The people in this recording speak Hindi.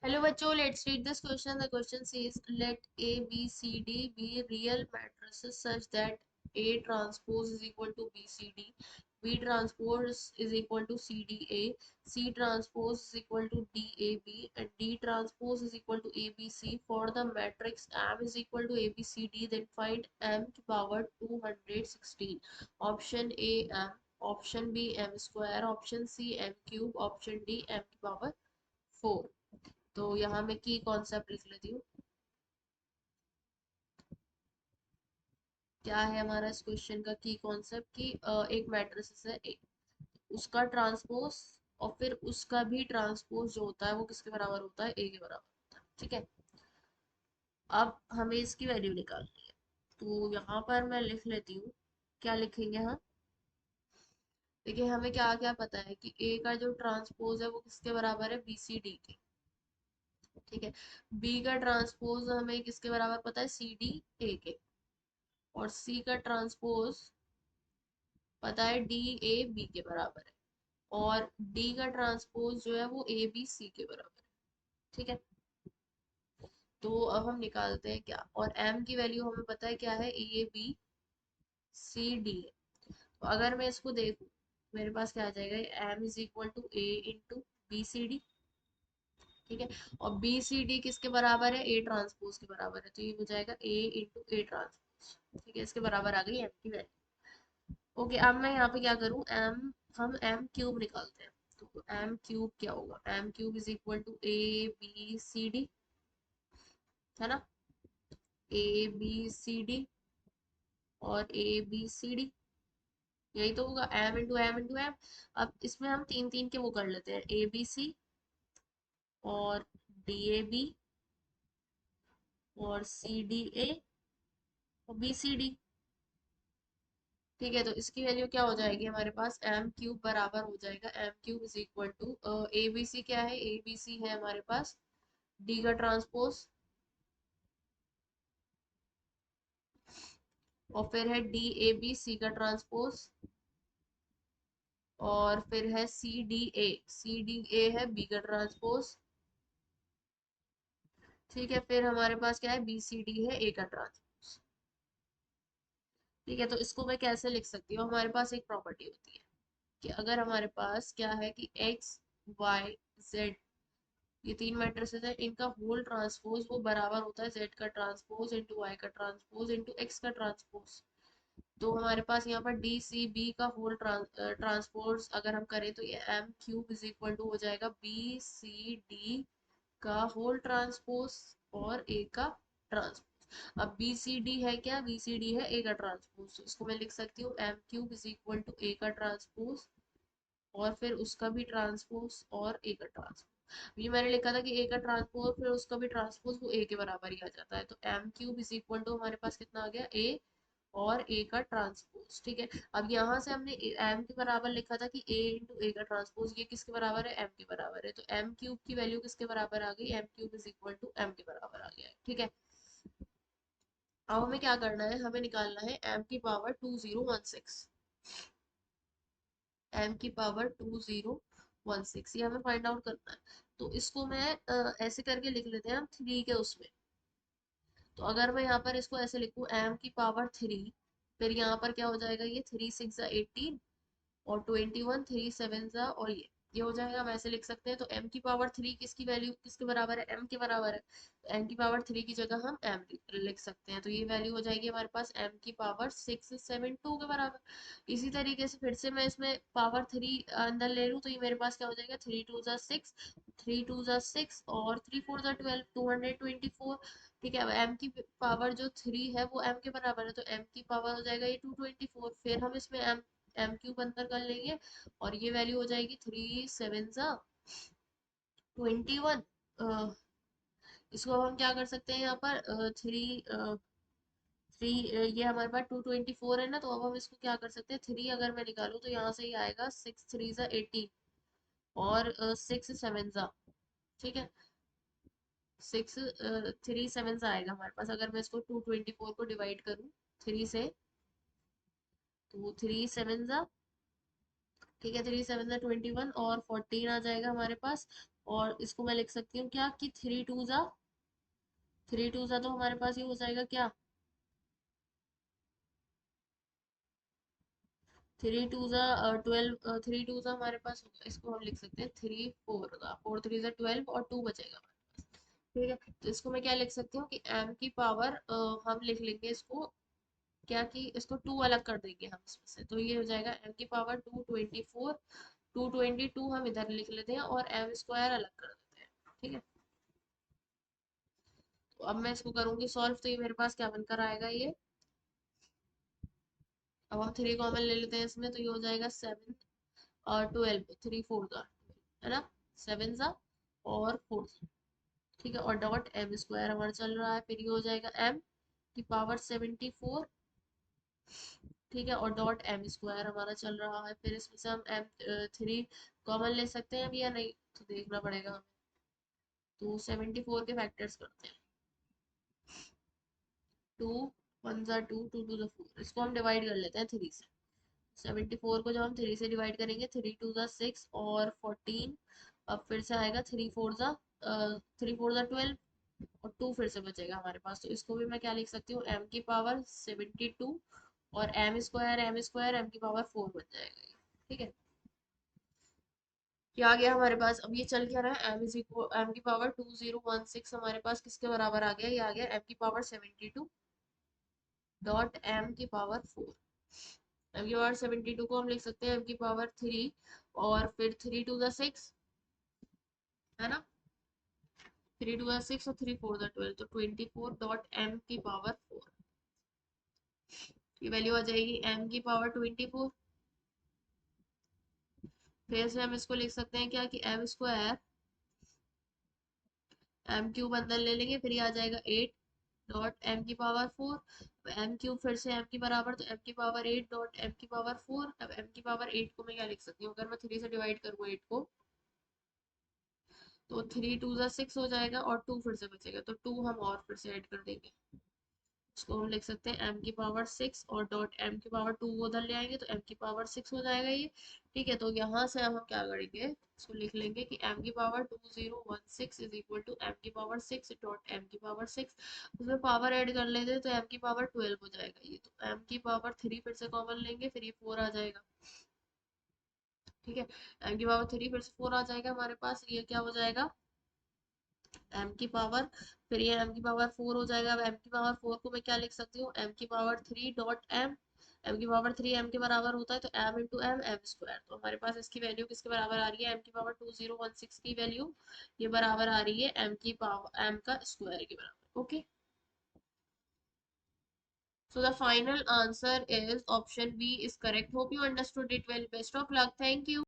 Hello बच्चों, let's read this question. The question says, let A, B, C, D be real matrices such that A transpose is equal to B, C, D, B transpose is equal to C, D, A, C transpose is equal to D, A, B, and D transpose is equal to A, B, C. For the matrix M is equal to A, B, C, D, then find M की power 216. Option A M, option B M square, option C M cube, option D M की power 4. तो यहाँ मैं की कॉन्सेप्ट लिख लेती हूँ। क्या है हमारा इस क्वेश्चन का की कॉन्सेप्ट कि एक मैट्रिक्स है एक, उसका ट्रांसपोज और फिर उसका भी ट्रांसपोज जो होता है वो किसके बराबर होता है, ए के बराबर होता है। ठीक है, अब हमें इसकी वैल्यू निकालनी है। तो यहाँ पर मैं लिख लेती हूँ, क्या लिखेंगे हम। देखिए हमें क्या क्या पता है कि ए का जो ट्रांसपोज है वो किसके बराबर है, बी सी डी के। ठीक है, बी का ट्रांसपोज हमें किसके बराबर पता है, सी डी ए के। और सी का ट्रांसपोज पता है डी ए बी के बराबर है। और डी का ट्रांसपोज जो है वो ए बी सी के बराबर है। ठीक है, तो अब हम निकालते हैं क्या, और एम की वैल्यू हमें पता है क्या है, ए बी सी डी है। तो अगर मैं इसको देखूं, मेरे पास क्या आ जाएगा, M is equal to A into B C D. ठीक है, और बी सी डी किसके बराबर है, ए ट्रांसपोज के बराबर है, तो ये हो जाएगा ए इंटू ए ट्रांसपोज। ठीक है, इसके बराबर आ गई एम की वैल्यू। ओके, अब मैं यहाँ पे क्या करूँ, एम, हम एम क्यूब निकालते हैं। तो एम क्यूब क्या होगा, M cube is equal to A B C D, है ना, ए बी सी डी और ए बी सी डी, यही तो होगा, M into M into M. अब इसमें हम तीन तीन के वो कर लेते हैं, ए बी सी और डी ए बी और सी डी ए और बी सी डी। ठीक है, तो इसकी वैल्यू क्या हो जाएगी हमारे पास, एम क्यूब बराबर हो जाएगा, M cube is equal to, A B C क्या है, ए बी सी है हमारे पास डी का ट्रांसपोज, और फिर है डी ए बी सी का ट्रांसपोज, और फिर है सी डी ए है बी का ट्रांसपोज। ठीक है, फिर हमारे पास क्या है, बी सी डी है ए का ट्रांसपोज। ठीक है, तो इसको मैं कैसे लिख सकती हूँ, हमारे पास एक प्रॉपर्टी होती है कि अगर हमारे पास क्या है कि एक्स वाई जेड, ये तीन मैट्रिसेस है, इनका होल ट्रांसपोज वो बराबर होता है जेड का ट्रांसपोज इंटू वाई का ट्रांसपोज इंटू एक्स का ट्रांसपोज। तो हमारे पास यहाँ पर डी सी बी का होल ट्रांसपोज अगर हम करें तो ये M cube is equal to हो जाएगा बी सी डी का होल ट्रांसपोज और ए का ट्रांसपोज। अब बी सी डी है क्या, बी सी डी है ए का ट्रांसपोज, तो इसको मैं लिख सकती हूँ M cube is equal to A का ट्रांसपोज और फिर उसका भी ट्रांसपोज और ए का ट्रांसपोज। ये मैंने लिखा था कि ए का ट्रांसपोज फिर उसका भी ट्रांसपोज, वो ए के बराबर ही आ जाता है। तो M cube is equal to हमारे पास कितना आ गया, ए और ए का ट्रांसपोज। ठीक है, अब यहाँ से हमने एम के बराबर लिखा था कि ए इंटू ए का ट्रांसपोज, ये किसके बराबर है, एम के बराबर है। तो एम क्यूब की वैल्यू किसके बराबर आ गई, M cube is equal to M के बराबर आ गया है। ठीक है, अब हमें क्या करना है, हमें निकालना है एम की पावर 2016, एम की पावर 2016, ये हमें फाइंड आउट करना है। तो इसको मैं ऐसे करके लिख लेते हैं हम थ्री के उसमें। तो अगर मैं यहाँ पर इसको ऐसे लिखूँ, एम की पावर थ्री, फिर यहाँ पर क्या हो जाएगा, ये थ्री सिक्स 18 और 21, थ्री सेवन ज़ा, और ये हो जाएगा, हम ऐसे लिख सकते हैं। तो m की पावर थ्री किसकी वैल्यू किसके बराबर है, m के बराबर है, तो m की पावर थ्री की जगह हम m लिख सकते हैं। तो ये वैल्यू हो जाएगी हमारे पास m की पावर 672 के बराबर। इसी तरीके से फिर से मैं इसमें पावर थ्री अंदर ले लूँ, तो ये मेरे पास क्या हो जाएगा, थ्री टू ज़ा सिक्स, थ्री टू ज़ा सिक्स और थ्री फोर ज़ा 12, 224। ठीक है, अब m की पावर जो थ्री है वो m के बराबर है, तो m की पावर हो जाएगा ये 224। फिर हम इसमें m क्यूब अंदर कर लेंगे और ये वैल्यू हो जाएगी थ्री सेवन सा 21। इसको अब हम क्या कर सकते हैं, यहाँ पर थ्री थ्री, ये हमारे पास 224 है ना, तो अब हम इसको क्या कर सकते हैं, थ्री अगर मैं निकालूं तो यहाँ से ही आएगा, सिक्स थ्री सा 18 और सिक्स सेवन सा, ठीक है, सिक्स थ्री सेवन सा आएगा हमारे पास। अगर मैं इसको 224 को डिवाइड करूँ थ्री से, तो थ्री सेवन सा, ठीक है, थ्री सेवन 21 और 14 आ जाएगा हमारे पास। और इसको मैं लिख सकती हूँ क्या कि थ्री टू ज़ा तो हमारे पास ये हो जाएगा क्या, थ्री टू ज़ा 12, थ्री टू ज़ा हमारे पास होगा, इसको हम लिख सकते हैं थ्री फोर ज़ा, फोर थ्री ज़ा 12 और टू बचेगा। ठीक है, तो इसको मैं क्या लिख सकती हूँ कि m की पावर हम लिख लेंगे इसको क्या कि इसको टू अलग कर देंगे हम इसमें से, तो ये हो जाएगा m की पावर 224, 222 हम इधर लिख लेते हैं और m स्क्वायर अलग कर देते हैं। ठीक है, तो अब मैं इसको करूंगी सॉल्व, तो ये मेरे पास क्या बनकर आएगा ये, अब हम थ्री कॉमन ले लेते हैं इसमें, तो ये हो जाएगा 7 और 12, थ्री फोर ज़ा, है ना, 7 ज़ा और 4। ठीक है, और डॉट m स्क्वायर हमारा चल रहा है, फिर ये हो जाएगा m की पावर 74। ठीक है, और डॉट m स्क्वायर हमारा चल रहा है, फिर इसमें से हम m थ्री कॉमन ले सकते हैं अभी या नहीं, तो देखना पड़ेगा हमें। तो 74 के फैक्टर्स करते हैं, टू वन ज़ा टू, टू टू ज़ा फोर, इसको हम डिवाइड कर लेते हैं थ्री से। 74 को जब हम थ्री से डिवाइड करेंगे, थ्री टू ज़ा सिक्स और 14, अब फिर से आएगा थ्री फोर ज़ा 12 और टू फिर से बचेगा हमारे पास, तो इसको भी मैं क्या लिख सकती हूँ, m की पावर 72 और m की पावर 4 बन जाएगा ये। ठीक है, क्या आ गया हमारे पास, अब ये चल क्या रहा है, m की पावर 2016 हमारे पास किसके बराबर आ गया, ये आ गया m की पावर 72 डॉट m की पावर 4। m की पावर 72 को हम लिख सकते हैं m की पावर 3 और फिर थ्री टू द सिक्स, है ना, थ्री टू द सिक्स और थ्री फोर द 12, तो 24 डॉट m की पावर 4, की वैल्यू आ जाएगी m की पावर 24। फिर से हम इसको लिख सकते हैं क्या कि m स्क्वायर m क्यूब अंदर ले लेंगे, फिर ये आ जाएगा 8 डॉट m की पावर 4, m क्यूब फिर से m की बराबर, तो m की पावर 8 डॉट m की पावर 4। अब m की पावर 8 को मैं क्या लिख सकती हूँ, अगर मैं 3 से डिवाइड करूँ 8 को, तो थ्री टू ज़ा सिक्स हो जाएगा और टू फिर से बचेगा, तो टू हम और फिर से ऐड कर देंगे, इसको हम लिख सकते हैं m की पावर 6 और डॉट m की पावर 2 उधर ले आएंगे, तो m की पावर 6 हो जाएगा ये। ठीक है, तो यहाँ से हम क्या करेंगे, इसको लिख लेंगे कि m की power 2016 is equal to m की पावर 6 डॉट m की पावर 6, उसमें पावर ऐड कर लेते हैं तो m की पावर 12 हो जाएगा ये, तो m की पावर 3 फिर से कॉमन लेंगे, फिर ये 4 आ जाएगा। ठीक है, m की पावर 3 फिर से 4 आ जाएगा हमारे पास, ये क्या हो जाएगा m की पावर, फिर ये m की पावर 4 हो जाएगा। अब m की पावर 4 को मैं क्या लिख सकती हूँ, m की पावर 3 डॉट m, m की पावर 3 m के बराबर होता है, तो m into m m square, तो हमारे पास इसकी वैल्यू किसके बराबर आ रही है, m की पावर 2016 की वैल्यू ये बराबर आ रही है m की पावर m का स्क्वायर के बराबर। Okay, so the final answer is option B is correct. Hope you understood it well. Best of luck. Thank you.